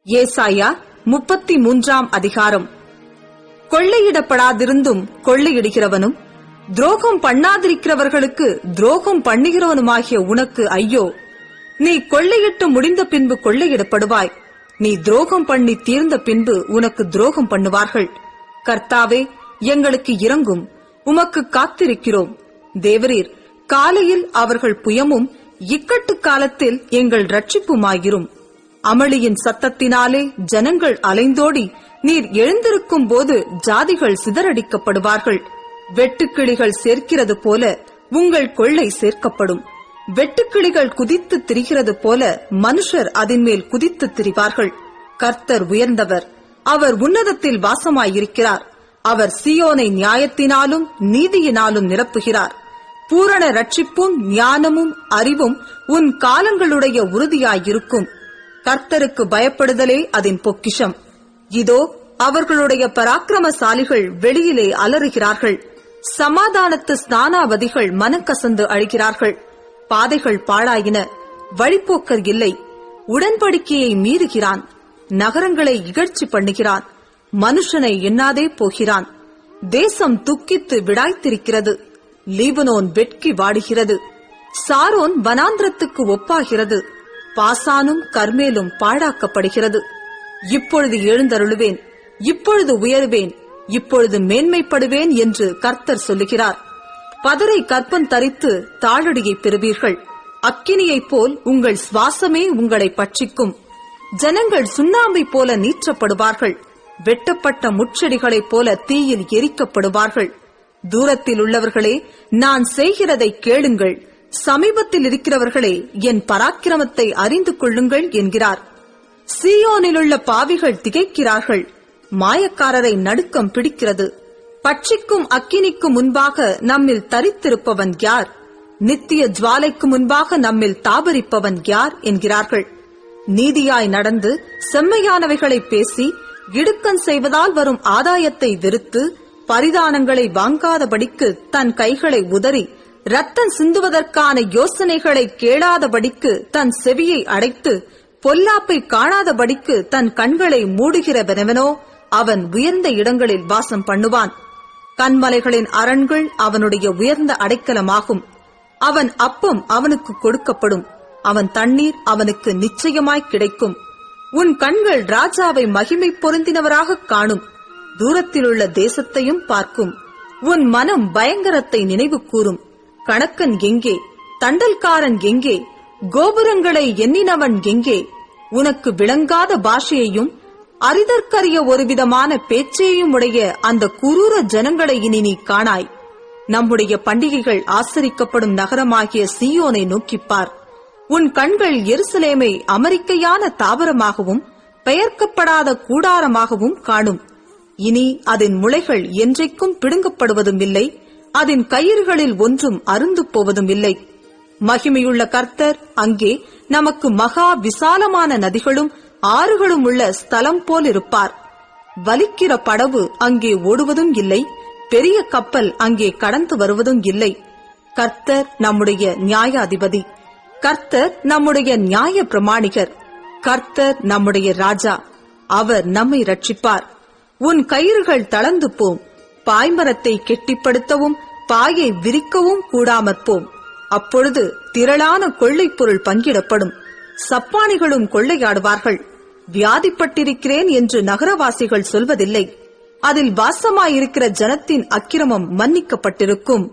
ஏசாயா 33 அதிகாரம். கொள்ளையிடப்படாதிருந்தும் கொள்ளையிடுகிறவனும் துரோகம் பண்ணாதிருக்கிறவர்களுக்கு துரோகம் பண்ணுகிறவனுமாகிய உனக்கு ஐயோ! நீ கொள்ளையிட்டு முடிந்த பின்பு கொள்ளையிடப்படுவாய். நீ துரோகம் பண்ணி தீர்ந்த பின்பு உனக்கு துரோகம் பண்ணுவார்கள். கர்த்தாவே, எங்களுக்கு இரங்கும், உமக்கு காத்திருக்கிறோம். தேவரீர், காலையில் அவர்கள் புயமும் இக்கட்டு காலத்தில் எங்கள் இரட்சிப்புமாயிரும். அமளியின் சத்தத்தினாலே ஜனங்கள் அலைந்தோடி நீர் எழுந்திருக்கும் போது ஜாதிகள் சிதறடிக்கப்படுவார்கள். வெட்டுக்கிளிகள் சேர்க்கிறது போல உங்கள் கொள்ளை சேர்க்கப்படும். வெட்டுக்கிளிகள் குதித்து திரிகிறது போல மனுஷர் அதன் மேல் குதித்து திரிவார்கள். கர்த்தர் உயர்ந்தவர், அவர் உன்னதத்தில் வாசமாயிருக்கிறார். அவர் சீயோனை நியாயத்தினாலும் நீதியினாலும் நிரப்புகிறார். பூரண ரட்சிப்பும் ஞானமும் அறிவும் உன் காலங்களுடைய உறுதியாயிருக்கும். கர்த்தருக்கு பயப்படுதலே அதன் பொக்கிஷம். இதோ, அவர்களுடைய பராக்கிரமசாலிகள் வெளியிலே அலறுகிறார்கள். சமாதானத்து ஸ்நானாவதிகள் மனக்கசந்து அழுகிறார்கள். பாதைகள் பாழாயின, வழிப்போக்கர் இல்லை. உடன்படிக்கையை மீறுகிறான், நகரங்களை இகழ்ச்சி பண்ணுகிறான், மனுஷனை எண்ணாதே போகிறான். தேசம் துக்கித்து விடாய்த்திருக்கிறது. லீபனோன் வெட்கி வாடுகிறது. சாரோன் வனாந்திரத்துக்கு ஒப்பாகிறது. பாசானும் கர்மேலும் பாழாக்கப்படுகிறது. இப்பொழுது எழுந்தருளுவேன், இப்பொழுது உயருவேன், இப்பொழுது மேன்மைப்படுவேன் என்று கர்த்தர் சொல்லுகிறார். பதரை கற்பம் தரித்து தாழடியை பெறுவீர்கள். அக்கினியைப் போல் உங்கள் சுவாசமே உங்களை பட்சிக்கும். ஜனங்கள் சுண்ணாம்பை போல நீற்றப்படுவார்கள். வெட்டப்பட்ட முட்செடிகளைப் போல தீயில் எரிக்கப்படுவார்கள். தூரத்தில் உள்ளவர்களே, நான் செய்கிறதை கேளுங்கள். சமீபத்தில் இருக்கிறவர்களே, என் பராக்கிரமத்தை அறிந்து கொள்ளுங்கள் என்கிறார். சீயோனிலுள்ள பாவிகள் திகைக்கிறார்கள். மாயக்காரரை நடுக்கம் பிடிக்கிறது. பட்சிக்கும் அக்கினிக்கு முன்பாக நம்மில் தரித்திருப்பவன் யார்? நித்திய ஜுவாலைக்கு முன்பாக நம்மில் தாபரிப்பவன் யார் என்கிறார்கள். நீதியாய் நடந்து செம்மையானவைகளை பேசி இடுக்கண் செய்வதால் வரும் ஆதாயத்தை வெறுத்து பரிதானங்களை வாங்காதபடிக்கு தன் கைகளை உதறி ரத்தம் சிந்துவதற்கான யோசனைகளை கேளாதபடிக்கு தன் செவியை அடைத்து பொல்லாப்பை காணாதபடிக்கு தன் கண்களை மூடுகிறவனவனோ அவன் உயர்ந்த இடங்களில் வாசம் பண்ணுவான். கண்மலைகளின் அரண்கள் அவனுடைய உயர்ந்த அடைக்கலமாகும். அவன் அப்பம் அவனுக்கு கொடுக்கப்படும். அவன் தண்ணீர் அவனுக்கு நிச்சயமாய் கிடைக்கும். உன் கண்கள் ராஜாவை மகிமை பொருந்தினவராக காணும். தூரத்திலுள்ள தேசத்தையும் பார்க்கும். உன் மனம் பயங்கரத்தை நினைவு கூறும். கணக்கன் எங்கே? தண்டல்காரன் எங்கே? கோபுரங்களை எண்ணினவன் எங்கே? உனக்கு விளங்காத பாஷையையும் அறிதற்கரிய ஒருவிதமான பேச்சையும் உடைய அந்த குரூர ஜனங்களை இனி நீ காணாய். நம்முடைய பண்டிகைகள் ஆசரிக்கப்படும் நகரமாகிய சீயோனை நோக்கிப்பார். உன் கண்கள் எருசலேமை அமெரிக்கையான தாவரமாகவும் பெயர்க்கப்படாத கூடாரமாகவும் காணும். இனி அதன் முளைகள் என்றைக்கும் பிடுங்கப்படுவதும் இல்லை, அதன் கயிறுகளில் ஒன்றும் அருந்து போவதும் இல்லை. மகிமையுள்ள கர்த்தர் அங்கே நமக்கு மகா விசாலமான நதிகளும் ஆறுகளும் உள்ள ஸ்தலம் போல் இருப்பார். வலிக்கிற படவு அங்கே ஓடுவதும் இல்லை, பெரிய கப்பல் அங்கே கடந்து வருவதும் இல்லை. கர்த்தர் நம்முடைய நியாயாதிபதி. கர்த்தர் நம்முடைய நியாய பிரமாணிகர். கர்த்தர் நம்முடைய ராஜா. அவர் நம்மை ரட்சிப்பார். உன் கயிறுகள் தளர்ந்து போம். பாய்மரத்தை கெட்டிப்படுத்தவும் பாயை விரிக்கவும் கூடாமற்போம். அப்பொழுது திரளான கொள்ளைப் பொருள் பங்கிடப்படும். சப்பானிகளும் கொள்ளையாடுவார்கள். வியாதிப்பட்டிருக்கிறேன் என்று நகரவாசிகள் சொல்வதில்லை. அதில் வாசமாயிருக்கிற ஜனத்தின் அக்கிரமம் மன்னிக்கப்பட்டிருக்கும்.